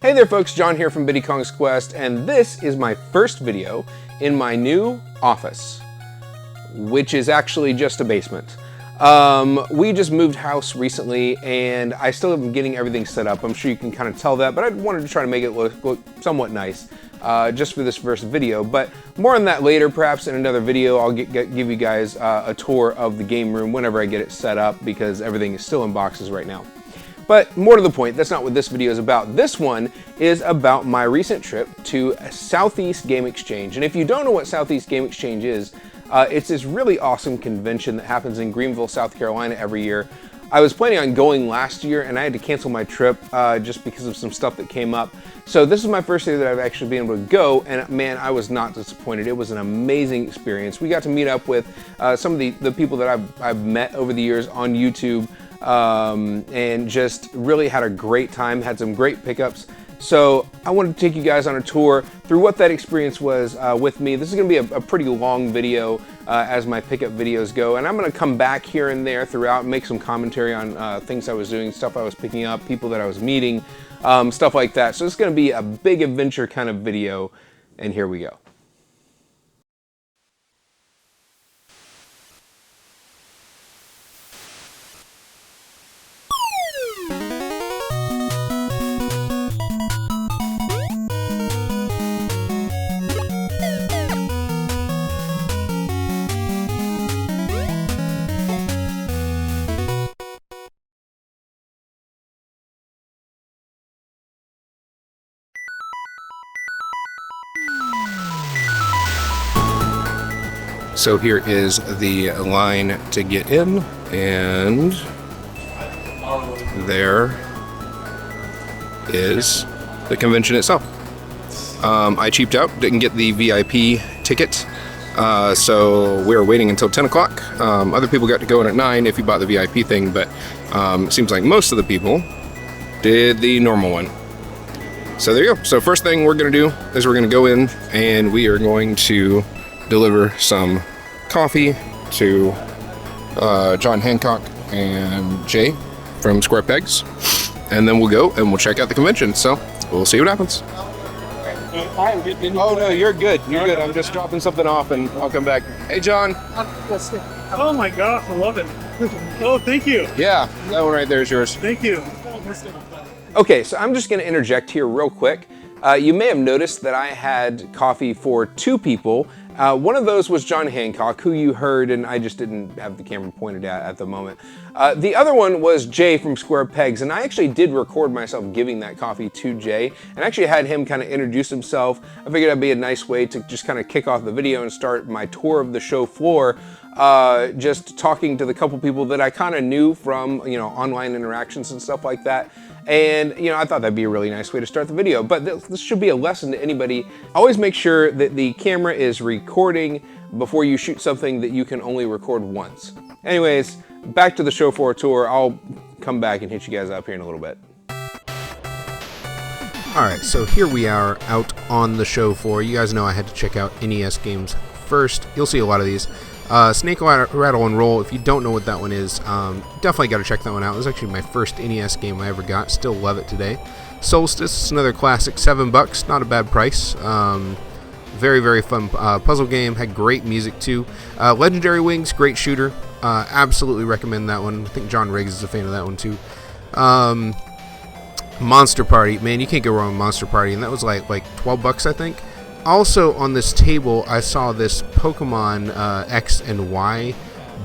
Hey there folks, John here from Biddy Kong's Quest, and this is my first video in my new office, which is actually just a basement. We just moved house recently, and I still am getting everything set up. I'm sure you can kind of tell that, but I wanted to try to make it look somewhat nice, just for this first video. But more on that later, perhaps in another video. I'll give you guys a tour of the game room whenever I get it set up, because everything is still in boxes right now. But more to the point, that's not what this video is about. This one is about my recent trip to Southeast Game Exchange. And if you don't know what Southeast Game Exchange is, it's this really awesome convention that happens in Greenville, South Carolina every year. I was planning on going last year and I had to cancel my trip just because of some stuff that came up. So this is my first year that I've actually been able to go, and man, I was not disappointed. It was an amazing experience. We got to meet up with some of the people that I've met over the years on YouTube, and just really had a great time, had some great pickups. So I wanted to take you guys on a tour through what that experience was with me. This is going to be a pretty long video as my pickup videos go, and I'm going to come back here and there throughout and make some commentary on things I was doing, stuff I was picking up, people that I was meeting, stuff like that. So it's going to be a big adventure kind of video, and here we go. So here is the line to get in, and there is the convention itself. I cheaped out, didn't get the VIP ticket, so we were waiting until 10 o'clock. Other people got to go in at 9 if you bought the VIP thing, but it seems like most of the people did the normal one. So there you go. So first thing we're going to do is we're going to go in and we are going to deliver some coffee to John Hancock and Jay from Square Pegs, and then we'll go and we'll check out the convention. So we'll see what happens. Oh no, you're good. You're good. I'm just dropping something off and I'll come back. Hey John. Oh my gosh, I love it. Oh, thank you. Yeah, that one right there is yours. Thank you. Okay, so I'm just going to interject here real quick. You may have noticed that I had coffee for 2 people. One of those was John Hancock, who you heard, and I just didn't have the camera pointed at the moment. The other one was Jay from Square Pegs, and I actually did record myself giving that coffee to Jay, and actually had him kind of introduce himself. I figured that'd be a nice way to just kind of kick off the video and start my tour of the show floor, just talking to the couple people that I kind of knew from, you know, online interactions and stuff like that. And, you know, I thought that'd be a really nice way to start the video. But this should be a lesson to anybody. Always make sure that the camera is recording before you shoot something that you can only record once. Anyways, back to the show floor tour. I'll come back and hit you guys up here in a little bit. Alright, so here we are out on the show floor. You guys know I had to check out NES games first. You'll see a lot of these. Snake Rattle and Roll, if you don't know what that one is, definitely got to check that one out. It was actually my first NES game I ever got. Still love it today. Solstice, another classic, $7, not a bad price. Very, very fun puzzle game. Had great music too. Legendary Wings, great shooter. Absolutely recommend that one. I think John Riggs is a fan of that one too. Monster Party, man, you can't go wrong with Monster Party, and that was like $12, I think. Also on this table, I saw this Pokemon X and Y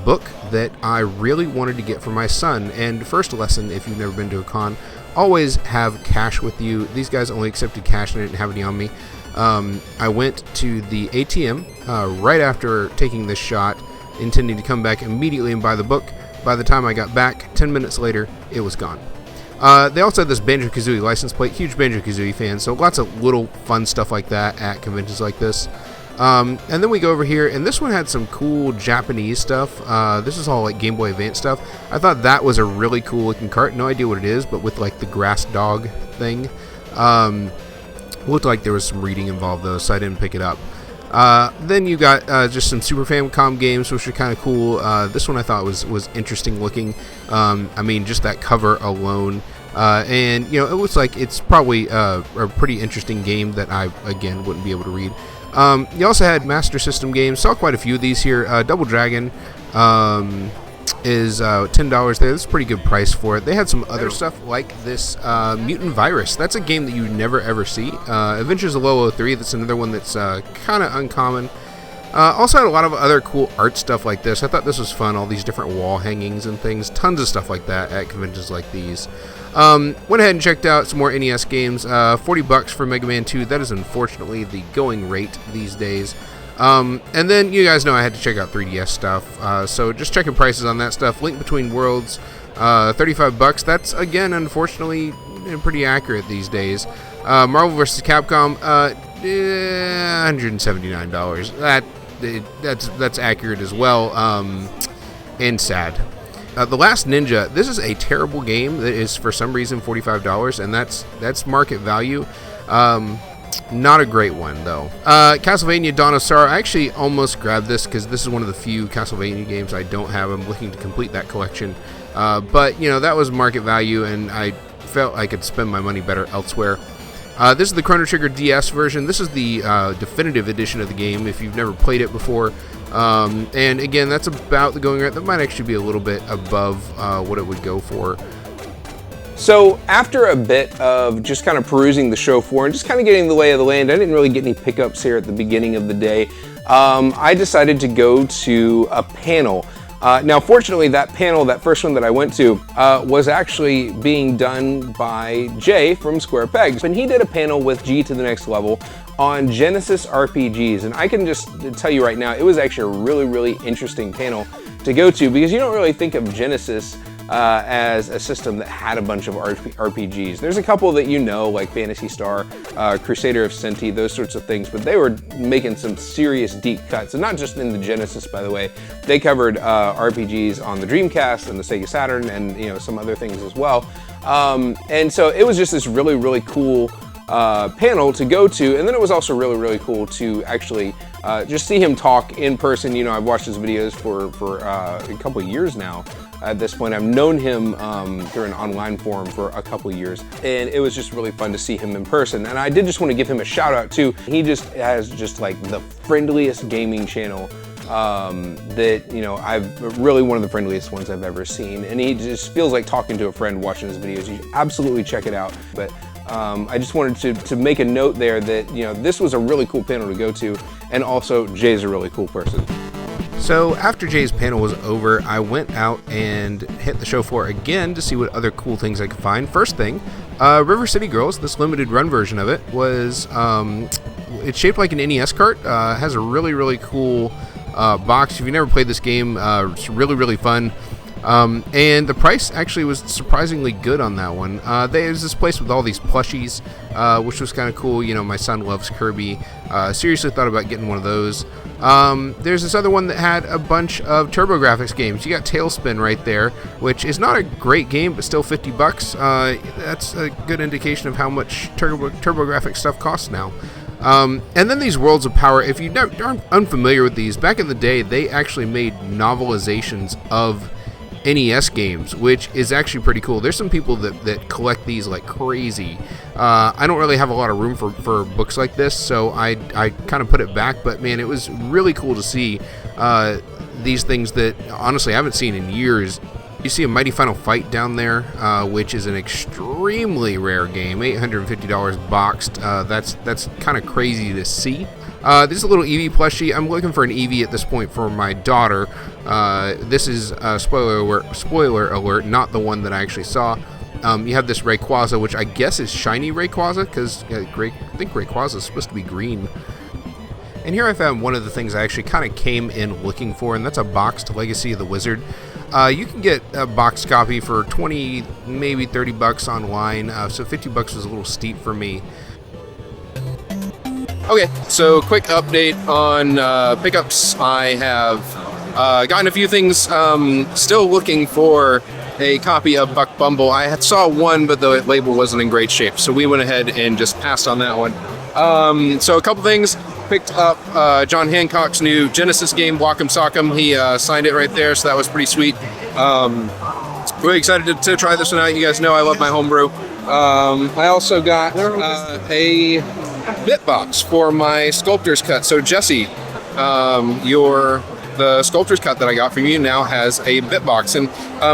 book that I really wanted to get for my son. And first lesson, if you've never been to a con, always have cash with you. These guys only accepted cash and I didn't have any on me. I went to the ATM right after taking this shot, intending to come back immediately and buy the book. By the time I got back, 10 minutes later, it was gone. They also had this Banjo-Kazooie license plate. Huge Banjo-Kazooie fan, so lots of little fun stuff like that at conventions like this. And then we go over here, and this one had some cool Japanese stuff. This is all like Game Boy Advance stuff. I thought that was a really cool looking cart. No idea what it is, but with like the grass dog thing. Looked like there was some reading involved though, so I didn't pick it up. Then you got just some Super Famicom games, which are kind of cool. This one I thought was interesting looking. I mean, just that cover alone And you know, it looks like it's probably a pretty interesting game that I again wouldn't be able to read. You also had Master System games. Saw quite a few of these here. Double Dragon is $10 there. That's a pretty good price for it. They had some other stuff like this Mutant Virus. That's a game that you never ever see. Adventures of Lolo 3. That's another one that's kind of uncommon. Also had a lot of other cool art stuff like this. I thought this was fun. All these different wall hangings and things. Tons of stuff like that at conventions like these. Went ahead and checked out some more NES games. $40 for Mega Man 2. That is unfortunately the going rate these days. And then you guys know I had to check out 3DS stuff. So just checking prices on that stuff. Link Between Worlds, $35. That's again unfortunately pretty accurate these days. Marvel vs. Capcom, $179. That's accurate as well. And sad. The Last Ninja, this is a terrible game that is for some reason $45, and that's market value. Not a great one though. Castlevania Dawn of Sorrow, I actually almost grabbed this because this is one of the few Castlevania games I don't have. I'm looking to complete that collection, but you know, that was market value and I felt I could spend my money better elsewhere. This is the Chrono Trigger DS version. This is the definitive edition of the game if you've never played it before. And again, that's about the going rate. That might actually be a little bit above what it would go for. So after a bit of just kind of perusing the show floor and just kind of getting the lay of the land, I didn't really get any pickups here at the beginning of the day. I decided to go to a panel. Now, fortunately, that panel, that first one that I went to, was actually being done by Jay from Square Pegs. And he did a panel with G to the Next Level on Genesis RPGs. And I can just tell you right now, it was actually a really, really interesting panel to go to because you don't really think of Genesis as a system that had a bunch of RPGs. There's a couple that you know, like Phantasy Star, Crusader of Senti, those sorts of things, but they were making some serious deep cuts, and not just in the Genesis, by the way. They covered RPGs on the Dreamcast and the Sega Saturn, and you know, some other things as well. And so it was just this really, really cool panel to go to, and then it was also really, really cool to actually just see him talk in person. You know, I've watched his videos for a couple of years now. At this point, I've known him through an online forum for a couple years, and it was just really fun to see him in person. And I did just want to give him a shout out too. He just has just like the friendliest gaming channel that, you know, I've really one of the friendliest ones I've ever seen. And he just feels like talking to a friend watching his videos. You should absolutely check it out. But I just wanted to make a note there that, you know, this was a really cool panel to go to, and also Jay's a really cool person. So after Jay's panel was over, I went out and hit the show floor again to see what other cool things I could find. First thing, River City Girls, this limited run version of it, was it's shaped like an NES cart. Has a really, really cool box. If you've never played this game, it's really, really fun. And the price actually was surprisingly good on that one. There's this place with all these plushies, which was kind of cool. You know, my son loves Kirby. Seriously thought about getting one of those. There's this other one that had a bunch of TurboGrafx games. You got Tailspin right there, which is not a great game, but still $50. That's a good indication of how much TurboGrafx stuff costs now. And then these Worlds of Power, if you aren't unfamiliar with these, back in the day, they actually made novelizations of NES games, which is actually pretty cool. There's some people that collect these like crazy. I don't really have a lot of room for books like this, so I kind of put it back, but man, it was really cool to see these things that honestly I haven't seen in years. You see a Mighty Final Fight down there, which is an extremely rare game, $850 boxed. That's kind of crazy to see. This is a little Eevee plushie. I'm looking for an Eevee at this point for my daughter. This is, spoiler alert, not the one that I actually saw. You have this Rayquaza, which I guess is shiny Rayquaza, because I think Rayquaza is supposed to be green. And here I found one of the things I actually kind of came in looking for, and that's a boxed Legacy of the Wizard. You can get a boxed copy for 20, maybe $30 online, so $50 was a little steep for me. Okay, so quick update on pickups. I have gotten a few things. Still looking for a copy of Buck Bumble. I saw one, but the label wasn't in great shape, so we went ahead and just passed on that one. So a couple things. Picked up John Hancock's new Genesis game, Block'em Sock'em. He signed it right there, so that was pretty sweet. Really excited to try this one out. You guys know I love my homebrew. I also got a bit box for my sculptor's cut. So Jesse, the sculptor's cut that I got from you now has a bit box. And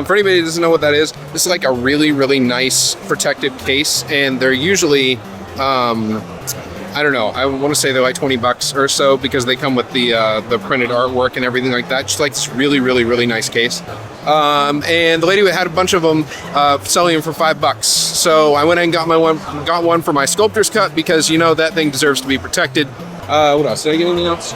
for anybody who doesn't know what that is, this is like a really, really nice protective case. And they're usually, I don't know, I want to say they're like 20 bucks or so because they come with the printed artwork and everything like that. Just like this really, really, really nice case. And the lady had a bunch of them selling them for $5. So I went and got one for my sculptor's cut because, you know, that thing deserves to be protected. What else? Did I get anything else?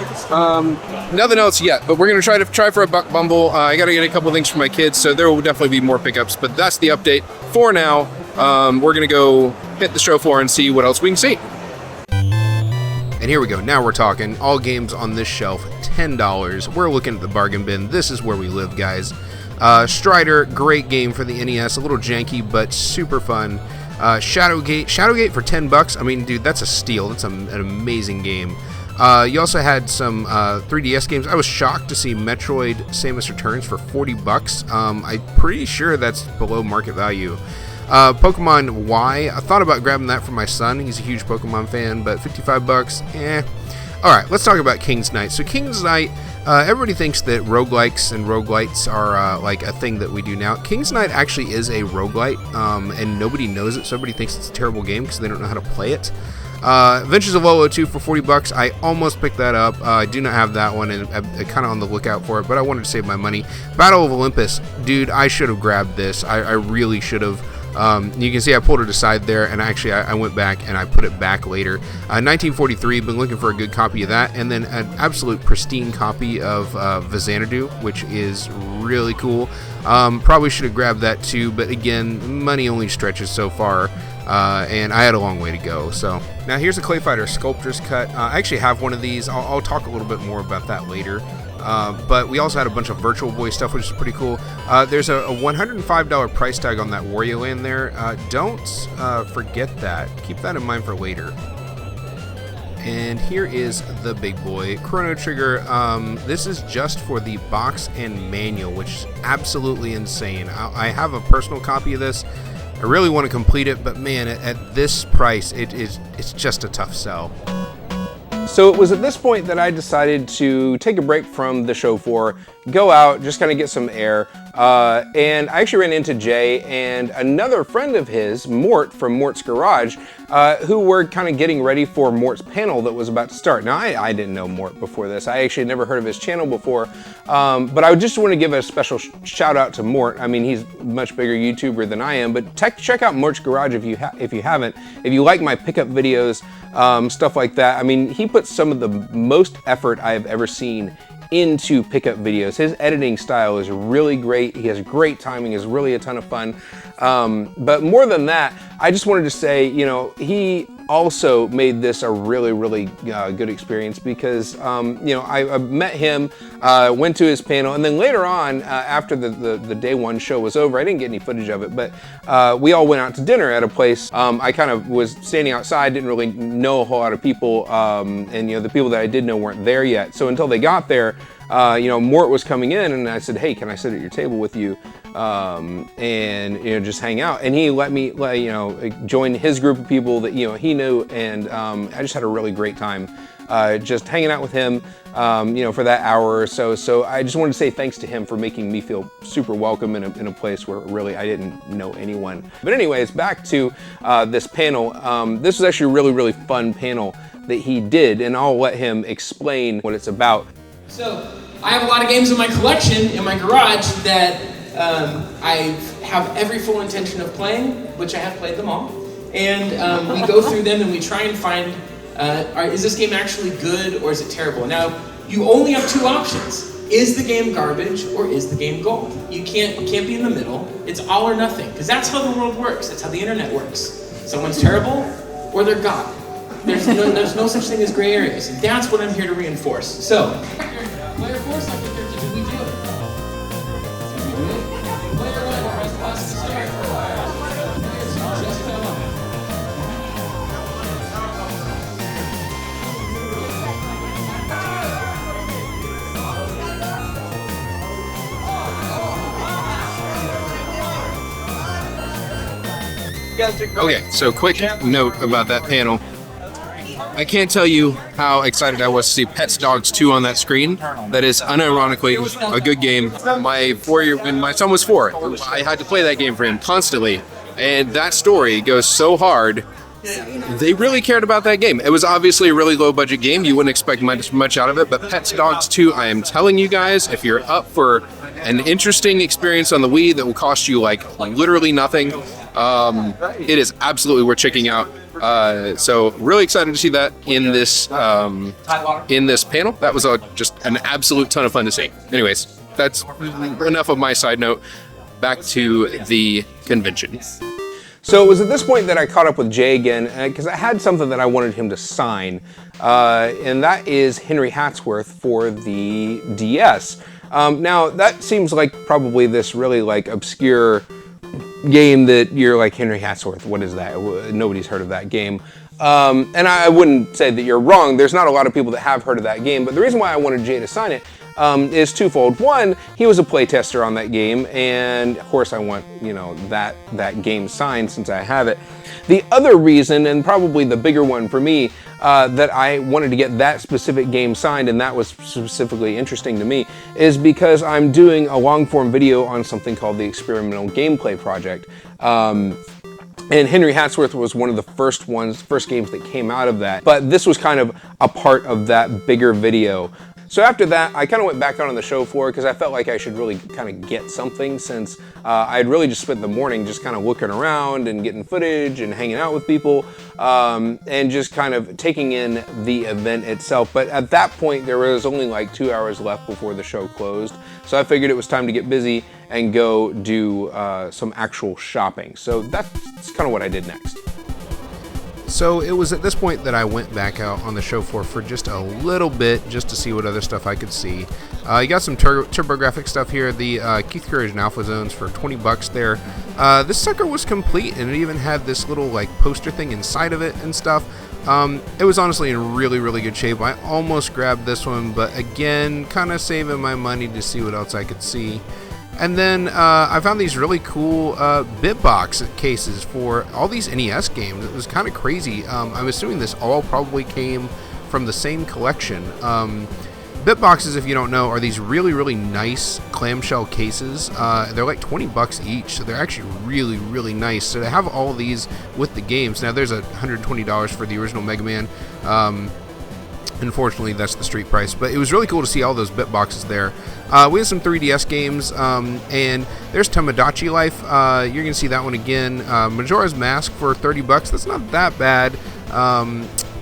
Nothing else yet, but we're going to try for a Buck Bumble. I got to get a couple things for my kids, so there will definitely be more pickups, but that's the update for now. We're going to go hit the show floor and see what else we can see. And here we go. Now we're talking. All games on this shelf, $10. We're looking at the bargain bin. This is where we live, guys. Strider, great game for the NES. A little janky, but super fun. Shadowgate for $10. I mean, dude, that's a steal. That's an amazing game. You also had some 3DS games. I was shocked to see Metroid Samus Returns for $40. I'm pretty sure that's below market value. Pokemon Y, I thought about grabbing that for my son. He's a huge Pokemon fan, but $55, eh. Alright, let's talk about King's Knight. So King's Knight, everybody thinks that roguelikes and roguelites are like a thing that we do now. King's Knight actually is a roguelite, and nobody knows it, so everybody thinks it's a terrible game because they don't know how to play it. Adventures of Lolo 2 for $40. I almost picked that up. I do not have that one, and I'm kind of on the lookout for it, but I wanted to save my money. Battle of Olympus, dude, I should have grabbed this. I really should have. You can see I pulled it aside there, and actually I went back and I put it back later. 1943, been looking for a good copy of that, and then an absolute pristine copy of Xanadu, which is really cool. Probably should have grabbed that too, but again, money only stretches so far, and I had a long way to go. So now here's a Clay Fighter Sculptor's Cut. I actually have one of these. I'll talk a little bit more about that later. But we also had a bunch of Virtual Boy stuff, which is pretty cool. There's a $105 price tag on that Wario Land there. Don't forget that. Keep that in mind for later. And here is the big boy, Chrono Trigger. This is just for the box and manual, which is absolutely insane. I have a personal copy of this. I really want to complete it, but man, at this price, it's just a tough sell. So it was at this point that I decided to take a break from the show floor, go out, just kind of get some air, and I actually ran into Jay and another friend of his, Mort from Mort's Garage, who were kind of getting ready for Mort's panel that was about to start. Now, I didn't know Mort before this. I actually had never heard of his channel before, but I just want to give a special shout out to Mort. I mean, he's a much bigger YouTuber than I am, but check out Mort's Garage if you haven't. If you like my pickup videos, stuff like that, I mean, he puts some of the most effort I have ever seen into pickup videos. His editing style is really great. He has great timing, is really a ton of fun. But more than that, I just wanted to say, you know, he also made this a really, really good experience because, you know, I met him, went to his panel, and then later on, after the day one show was over, I didn't get any footage of it, but we all went out to dinner at a place. I kind of was standing outside, didn't really know a whole lot of people, and, you know, the people that I did know weren't there yet. So until they got there, you know, Mort was coming in, and I said, hey, can I sit at your table with you, and, you know, just hang out? And he let me, you know, join his group of people that, you know, he knew, and I just had a really great time just hanging out with him, you know, for that hour or so. So I just wanted to say thanks to him for making me feel super welcome in a place where really I didn't know anyone. But anyways, back to this panel. This was actually a really, really fun panel that he did, and I'll let him explain what it's about. So, I have a lot of games in my collection, in my garage, that I have every full intention of playing, which I have played them all. And we go through them and we try and find, is this game actually good or is it terrible? Now, you only have two options. Is the game garbage or is the game gold? You can't be in the middle. It's all or nothing, because that's how the world works. That's how the internet works. Someone's terrible or they're God. There's no such thing as gray areas, and that's what I'm here to reinforce. So, player 4 select the character. Did we do it? Did we do it? Player 1, press pause to start. Player 2, just come on. Okay, so quick note about that panel. I can't tell you how excited I was to see Pets Dogs 2 on that screen. That is unironically a good game. When my son was 4, I had to play that game for him constantly. And that story goes so hard. They really cared about that game. It was obviously a really low budget game. You wouldn't expect much out of it, but Pets Dogs 2, I am telling you guys, if you're up for an interesting experience on the Wii that will cost you like literally nothing, it is absolutely worth checking out. So really excited to see that in this panel. That was just an absolute ton of fun to see. Anyways, that's enough of my side note. Back to the convention. So it was at this point that I caught up with Jay again, because I had something that I wanted him to sign, and that is Henry Hatsworth for the DS. Now, that seems like probably this really like obscure game that you're like, Henry Hatsworth, what is that? Nobody's heard of that game. And I wouldn't say that you're wrong. There's not a lot of people that have heard of that game, but the reason why I wanted Jay to sign it is twofold. One, he was a playtester on that game, and of course I want, that game signed since I have it. The other reason, and probably the bigger one for me, that I wanted to get that specific game signed, and that was specifically interesting to me, is because I'm doing a long-form video on something called the Experimental Gameplay Project. And Henry Hatsworth was one of the first games that came out of that. But this was kind of a part of that bigger video. So after that, I kind of went back out on the show floor because I felt like I should really kind of get something, since I had really just spent the morning just kind of looking around and getting footage and hanging out with people, and just kind of taking in the event itself. But at that point, there was only like 2 hours left before the show closed. So I figured it was time to get busy and go do some actual shopping. So that's kind of what I did next. So it was at this point that I went back out on the show floor for just a little bit, just to see what other stuff I could see. You got some TurboGrafx stuff here, the Keith Courage and Alpha Zones for $20 there. This sucker was complete, and it even had this little like poster thing inside of it and stuff. It was honestly in really, really good shape. I almost grabbed this one, but again, kind of saving my money to see what else I could see. And then I found these really cool Bitbox cases for all these NES games. It was kind of crazy. I'm assuming this all probably came from the same collection. Bitboxes, if you don't know, are these really, really nice clamshell cases. They're like $20 each, so they're actually really, really nice. So to have all of these with the games, now there's $120 for the original Mega Man. Unfortunately, that's the street price, but it was really cool to see all those bit boxes there. We had some 3DS games, and there's Tomodachi Life. You're going to see that one again. Majora's Mask for $30. That's not that bad.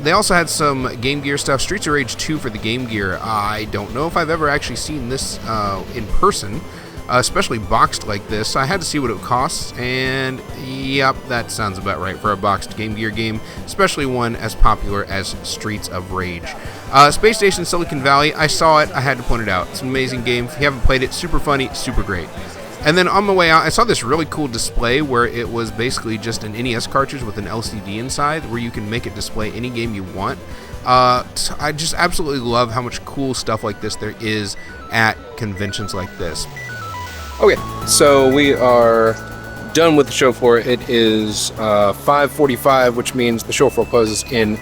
They also had some Game Gear stuff. Streets of Rage 2 for the Game Gear. I don't know if I've ever actually seen this in person, especially boxed like this. I had to see what it costs, and yep, that sounds about right for a boxed Game Gear game, especially one as popular as Streets of Rage. Space Station Silicon Valley, I saw it, I had to point it out. It's an amazing game. If you haven't played it, super funny, super great. And then on my way out, I saw this really cool display where it was basically just an NES cartridge with an LCD inside where you can make it display any game you want. I just absolutely love how much cool stuff like this there is at conventions like this. Okay, so we are done with the show floor. It is 5:45, which means the show floor closes in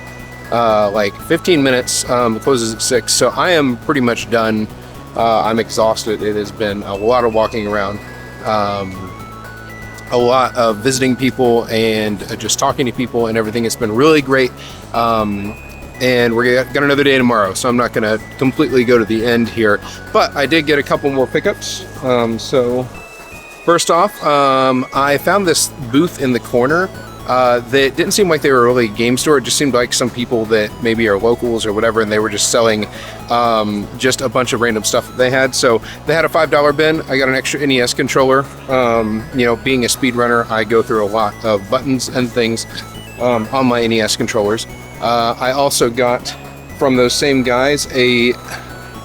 like 15 minutes. It closes at 6, so I am pretty much done. I'm exhausted. It has been a lot of walking around, a lot of visiting people and just talking to people and everything. It's been really great. And we're got another day tomorrow, so I'm not going to completely go to the end here. But I did get a couple more pickups. So first off, I found this booth in the corner that didn't seem like they were really a game store. It just seemed like some people that maybe are locals or whatever, and they were just selling just a bunch of random stuff that they had. So they had a $5 bin. I got an extra NES controller. Being a speedrunner, I go through a lot of buttons and things on my NES controllers. I also got from those same guys a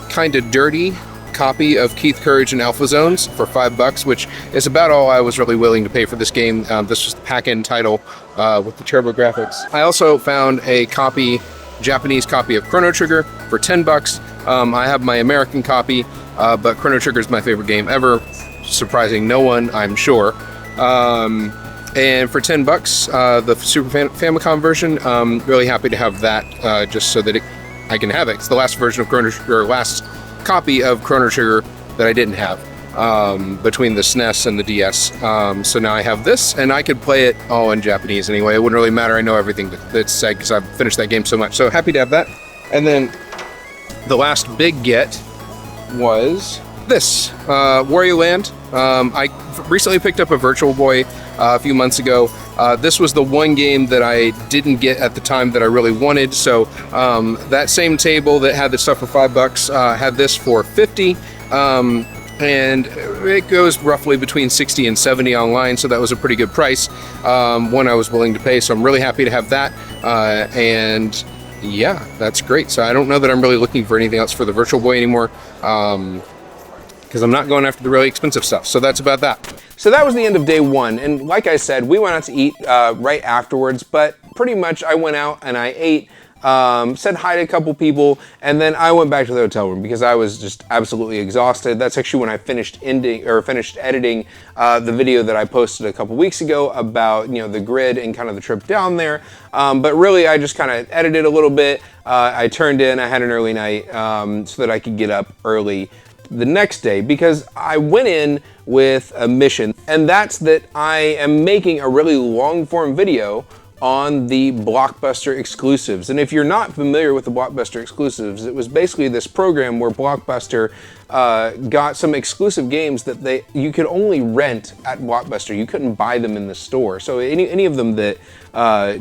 kind of dirty copy of Keith Courage and Alpha Zones for $5, which is about all I was really willing to pay for this game. This was the pack-in title with the TurboGrafx. I also found a Japanese copy of Chrono Trigger for $10. I have my American copy, but Chrono Trigger is my favorite game ever, surprising no one, I'm sure. And for $10, the Super Famicom version, really happy to have that, just so that I can have it. It's the last version of last copy of Chrono Trigger that I didn't have, between the SNES and the DS. So now I have this, and I could play it all in Japanese anyway. It wouldn't really matter. I know everything that's said because I've finished that game so much. So happy to have that. And then the last big get was this, Wario Land. I recently picked up a Virtual Boy a few months ago. This was the one game that I didn't get at the time that I really wanted. So that same table that had the stuff for $5 had this for $50. And it goes roughly between 60 and 70 online, so that was a pretty good price, one I was willing to pay. So I'm really happy to have that, and yeah, that's great. So I don't know that I'm really looking for anything else for the Virtual Boy anymore, because I'm not going after the really expensive stuff. So that's about that. So that was the end of day one, and like I said, we went out to eat right afterwards, but pretty much I went out and I ate, said hi to a couple people, and then I went back to the hotel room because I was just absolutely exhausted. That's actually when I finished editing the video that I posted a couple weeks ago about, you know, the grid and kind of the trip down there. But really, I just kind of edited a little bit. I turned in, I had an early night so that I could get up early the next day, because I went in with a mission, and that's that I am making a really long form video on the Blockbuster exclusives. And if you're not familiar with the Blockbuster exclusives, it was basically this program where Blockbuster got some exclusive games that you could only rent at Blockbuster. You couldn't buy them in the store. So any of them that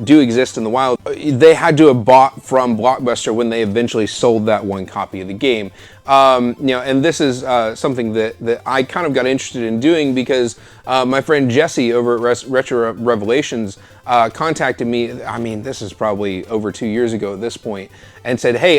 do exist in the wild, they had to have bought from Blockbuster when they eventually sold that one copy of the game. You know, and this is something that I kind of got interested in doing because my friend Jesse over at Retro Revelations contacted me. I mean, this is probably over 2 years ago at this point, and said, "Hey,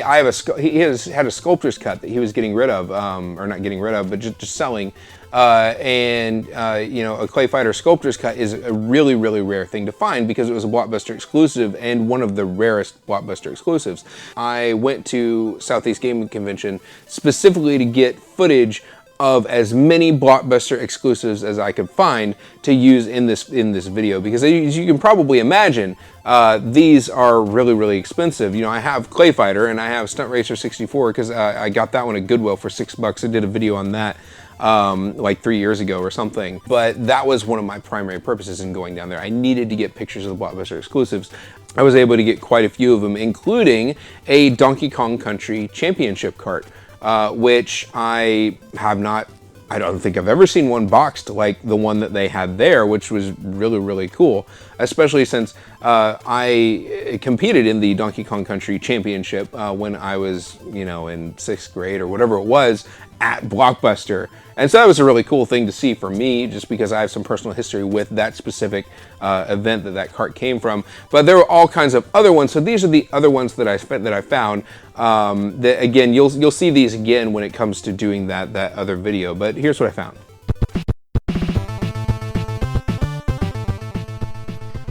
he has had a sculptor's cut that he was getting rid of, or not getting rid of, but just selling." You know, a Clay Fighter sculptor's cut is a really, really rare thing to find because it was a Blockbuster exclusive and one of the rarest Blockbuster exclusives. I went to Southeast Gaming Convention specifically to get footage of as many Blockbuster exclusives as I could find to use in this video, because as you can probably imagine, these are really, really expensive. You know, I have Clay Fighter and I have Stunt Racer 64 because I got that one at Goodwill for $6. I did a video on that like 3 years ago or something. But that was one of my primary purposes in going down there. I needed to get pictures of the Blockbuster exclusives. I was able to get quite a few of them, including a Donkey Kong Country Championship cart, which I don't think I've ever seen one boxed like the one that they had there, which was really, really cool, especially since I competed in the Donkey Kong Country Championship when I was, you know, in 6th grade or whatever it was at Blockbuster. And so that was a really cool thing to see for me, just because I have some personal history with that specific event that cart came from. But there were all kinds of other ones. So these are the other ones that I found. That again, you'll see these again when it comes to doing that other video. But here's what I found.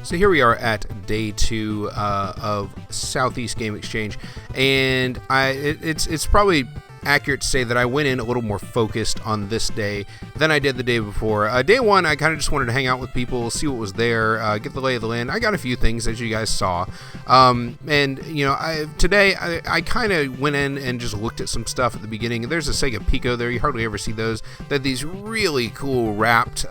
So here we are at day 2 of Southeast Game Exchange, and it's probably accurate to say that I went in a little more focused on this day than I did the day before. Day 1, I kind of just wanted to hang out with people, see what was there, get the lay of the land. I got a few things, as you guys saw. And, you know, today I kind of went in and just looked at some stuff at the beginning. There's a Sega Pico there. You hardly ever see those. They're these really cool wrapped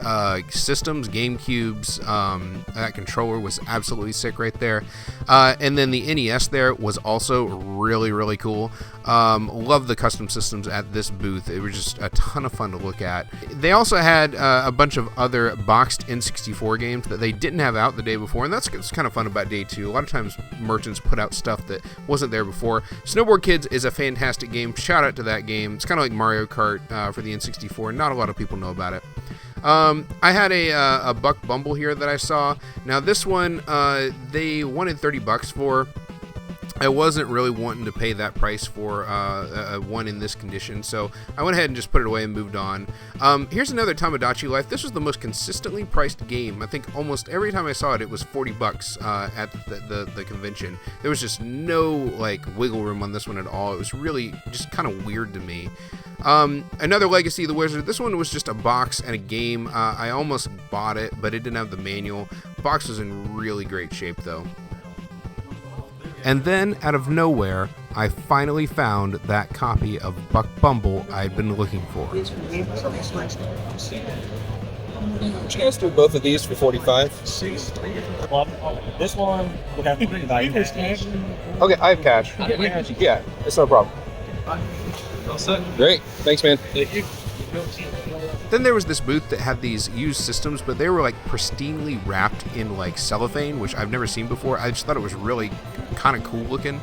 systems, GameCubes. That controller was absolutely sick right there. And then the NES there was also really, really cool. Love the custom systems at this booth. It was just a ton of fun to look at. They also had a bunch of other boxed N64 games that they didn't have out the day before, and that's kind of fun about day 2. A lot of times merchants put out stuff that wasn't there before. Snowboard Kids is a fantastic game. Shout out to that game. It's kind of like Mario Kart for the N64. Not a lot of people know about it. I had a Buck Bumble here that I saw. Now this one, they wanted $30 for. I wasn't really wanting to pay that price for one in this condition, so I went ahead and just put it away and moved on. Here's another Tamagotchi Life. This was the most consistently priced game. I think almost every time I saw it, it was $40 at the convention. There was just no like wiggle room on this one at all. It was really just kind of weird to me. Another Legacy of the Wizard. This one was just a box and a game. I almost bought it, but it didn't have the manual. The box was in really great shape, though. And then, out of nowhere, I finally found that copy of Buck Bumble I'd been looking for. Would you guys do both of these for $45? This one would have to be cash. Okay, I have cash. Yeah, it's no problem. Great, thanks, man. Thank you. Then there was this booth that had these used systems, but they were like pristinely wrapped in like cellophane, which I've never seen before. I just thought it was really kind of cool looking.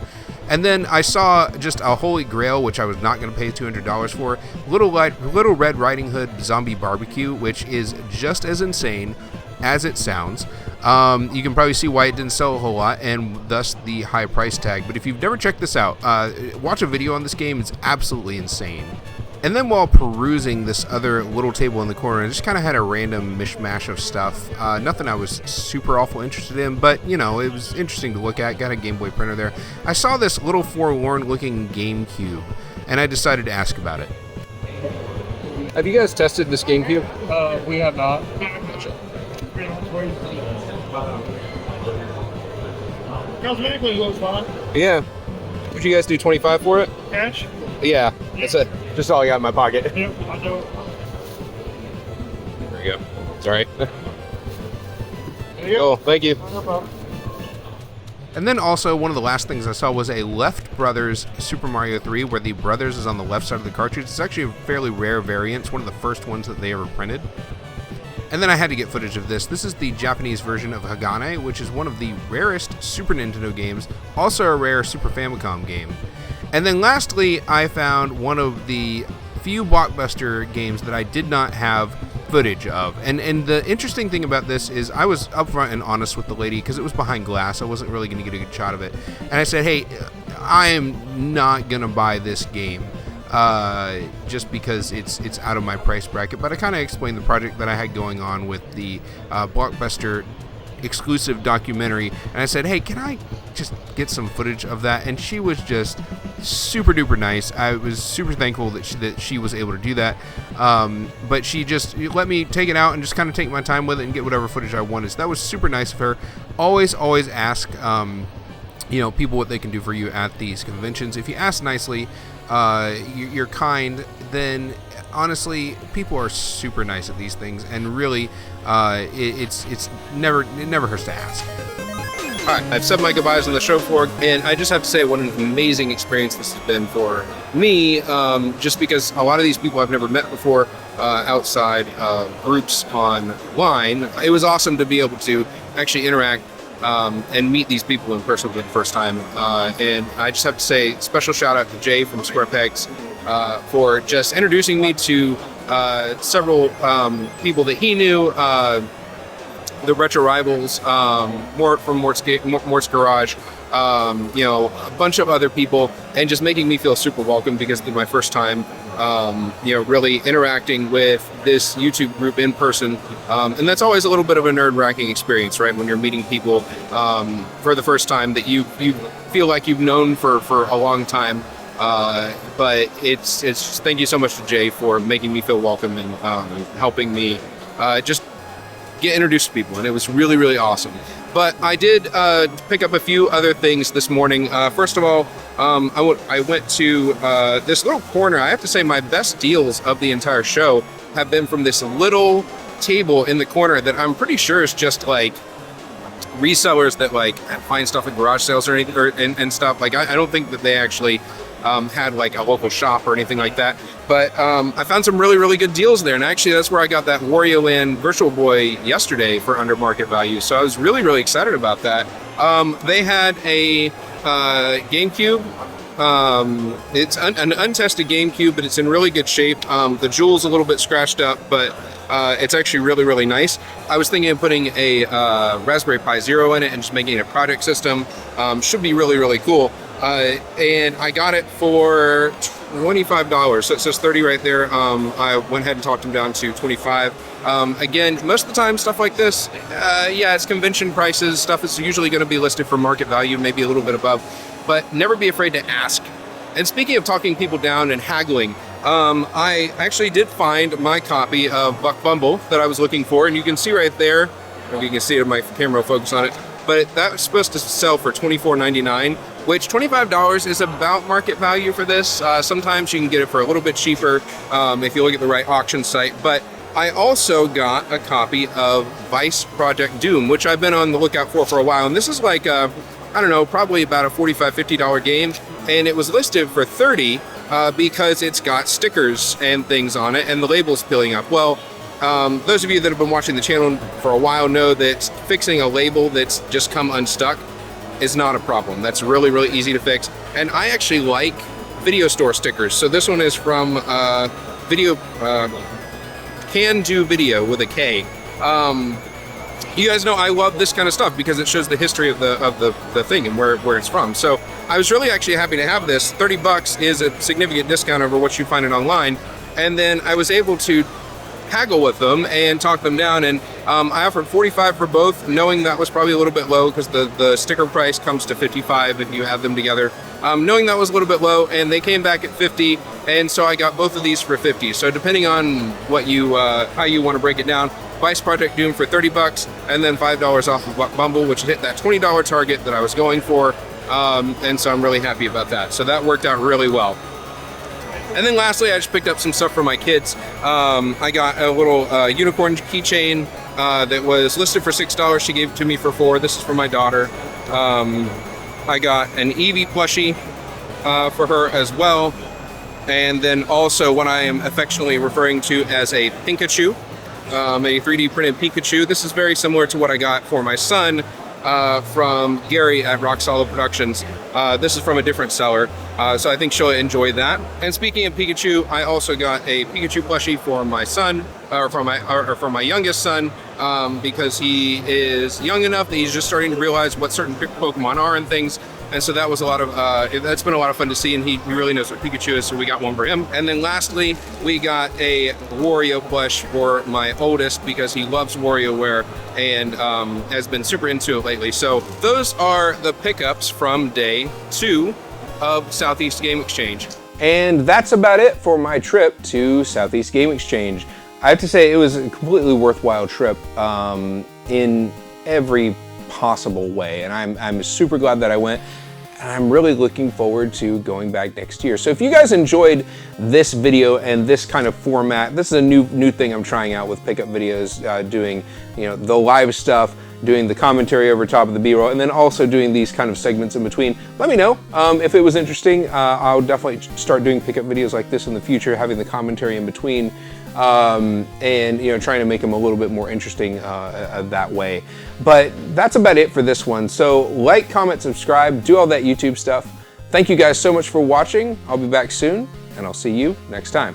And then I saw just a Holy Grail, which I was not going to pay $200 for. Little Red Riding Hood Zombie Barbecue, which is just as insane as it sounds. You can probably see why it didn't sell a whole lot, and thus the high price tag. But if you've never checked this out, watch a video on this game. It's absolutely insane. And then while perusing this other little table in the corner, I just kind of had a random mishmash of stuff. Nothing I was super awful interested in, but, you know, it was interesting to look at. Got a Game Boy printer there. I saw this little forlorn-looking GameCube, and I decided to ask about it. Have you guys tested this GameCube? We have not. Cosmetically, it looks fine. Yeah. Would you guys do $25 for it? Cash? Yeah, that's it. Just all I got in my pocket. Yep, I know. There you go. It's all right. There you Cool, go. thank you. No problem. And then also, one of the last things I saw was a Left Brothers Super Mario 3, where the Brothers is on the left side of the cartridge. It's actually a fairly rare variant. It's one of the first ones that they ever printed. And then I had to get footage of this. This is the Japanese version of Hagane, which is one of the rarest Super Nintendo games, also a rare Super Famicom game. And then lastly, I found one of the few Blockbuster games that I did not have footage of. And the interesting thing about this is I was upfront and honest with the lady because it was behind glass. I wasn't really going to get a good shot of it. And I said, hey, I am not going to buy this game. Just because it's out of my price bracket. But I kind of explained the project that I had going on with the Blockbuster exclusive documentary, and I said, hey, can I just get some footage of that? And she was just super duper nice. I was super thankful that she was able to do that. But she just let me take it out and just kind of take my time with it and get whatever footage I wanted. So that was super nice of her. Always ask people what they can do for you at these conventions. If you ask nicely, you're kind, then honestly, people are super nice at these things, and really, it never hurts to ask. All right, I've said my goodbyes on the show floor, and I just have to say what an amazing experience this has been for me, just because a lot of these people I've never met before outside groups online. It was awesome to be able to actually interact and meet these people in person for the first time. And I just have to say, special shout out to Jay from Square Pegs for just introducing me to several people that he knew, the Retro Rivals, from Mort's Garage, a bunch of other people, and just making me feel super welcome because it's my first time, really interacting with this YouTube group in person. And that's always a little bit of a nerve-wracking experience, right? When you're meeting people for the first time that you feel like you've known for a long time. But it's thank you so much to Jay for making me feel welcome and helping me just get introduced to people, and it was really, really awesome. But I did pick up a few other things this morning. First of all, I went to this little corner. I have to say my best deals of the entire show have been from this little table in the corner that I'm pretty sure is just like resellers that like find stuff at garage sales or anything and stuff. Like I don't think that they actually had like a local shop or anything like that. But I found some really, really good deals there. And actually that's where I got that Wario Land Virtual Boy yesterday for under market value. So I was really, really excited about that. They had a GameCube. It's an untested GameCube, but it's in really good shape. The jewel's a little bit scratched up, but It's actually really, really nice. I was thinking of putting a Raspberry Pi Zero in it and just making it a project system. Should be really, really cool. And I got it for $25. So it says 30 right there. I went ahead and talked them down to 25. Again, most of the time, stuff like this, yeah, it's convention prices. Stuff is usually going to be listed for market value, maybe a little bit above. But never be afraid to ask. And speaking of talking people down and haggling, I actually did find my copy of Buck Bumble that I was looking for, and you can see right there, if you can see it, my camera will focus on it, but that was supposed to sell for $24.99, which $25 is about market value for this. Sometimes you can get it for a little bit cheaper if you look at the right auction site, but I also got a copy of Vice Project Doom, which I've been on the lookout for a while, and this is like I don't know, probably about a $45, $50 game, and it was listed for $30 because it's got stickers and things on it, and the label's peeling up. Well, those of you that have been watching the channel for a while know that fixing a label that's just come unstuck is not a problem. That's really, really easy to fix, and I actually like video store stickers. So this one is from Can Do Video with a K. You guys know I love this kind of stuff because it shows the history of the thing and where it's from. So I was really actually happy to have this. $30 is a significant discount over what you find it online. And then I was able to haggle with them and talk them down. And I offered $45 for both, knowing that was probably a little bit low because the sticker price comes to $55 if you add them together. Knowing that was a little bit low, and they came back at $50, and so I got both of these for $50. So depending on what you how you want to break it down, Vice Project Doom for $30, and then $5 off of Buck Bumble, which hit that $20 target that I was going for, and so I'm really happy about that. So that worked out really well. And then lastly, I just picked up some stuff for my kids. I got a little unicorn keychain that was listed for $6. She gave it to me for $4. This is for my daughter. I got an Eevee plushie for her as well. And then also what I am affectionately referring to as a Pikachu, a 3D printed Pikachu. This is very similar to what I got for my son from Gary at Rock Solid Productions. This is from a different seller, so I think she'll enjoy that. And speaking of Pikachu, I also got a Pikachu plushie for my son, or for my youngest son, because he is young enough that he's just starting to realize what certain Pokemon are and things. And so that was that's been a lot of fun to see, and he really knows what Pikachu is, so we got one for him. And then lastly, we got a Wario plush for my oldest because he loves WarioWare and has been super into it lately. So those are the pickups from day 2 of Southeast Game Exchange. And that's about it for my trip to Southeast Game Exchange. I have to say it was a completely worthwhile trip in every possible way, and I'm super glad that I went. And I'm really looking forward to going back next year. So if you guys enjoyed this video and this kind of format, this is a new thing I'm trying out with pickup videos, doing the live stuff, doing the commentary over top of the B-roll, and then also doing these kind of segments in between. Let me know if it was interesting. I'll definitely start doing pickup videos like this in the future, having the commentary in between, and trying to make them a little bit more interesting that way. But that's about it for this one. So like, comment, subscribe, do all that YouTube stuff. Thank you guys so much for watching. I'll be back soon, and I'll see you next time.